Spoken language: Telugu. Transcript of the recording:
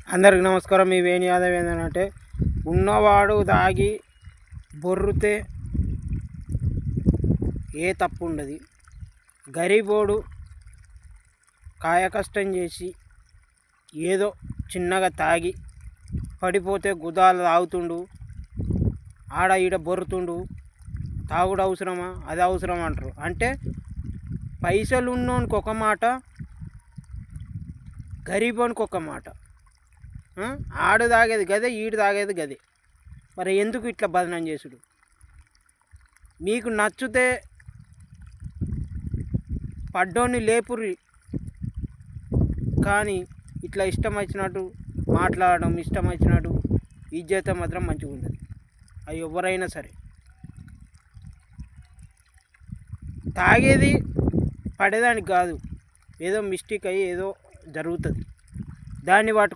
అందరికి నమస్కారం. మీ వేణి యాదవ్ ఏంటంటే, ఉన్నవాడు తాగి బొర్రుతే ఏ తప్పు ఉండదు. గరీబోడు కాయకష్టం చేసి ఏదో చిన్నగా తాగి పడిపోతే గుదాలు తాగుతుండు, ఆడ ఈడ బొర్రుతుండు. తాగుడు అవసరమా? అది అవసరం అంటారు. అంటే పైసలు ఉన్నోనికి ఒక మాట, గరీబోనికి ఒక మాట. ఆడు తాగేది గదే, ఈడు తాగేది గదే. మరి ఎందుకు ఇట్లా బదనం చేసుడు? మీకు నచ్చితే పడ్డోని లేపుర్రి, కానీ ఇట్లా ఇష్టం వచ్చినట్టు మాట్లాడడం, ఇష్టం వచ్చినట్టు ఇజ్జత మాత్రం మంచిగా ఉండదు. అది ఎవరైనా సరే. తాగేది పడేదానికి కాదు, ఏదో మిస్టేక్ అయ్యి ఏదో జరుగుతుంది, దాన్ని పట్టుకో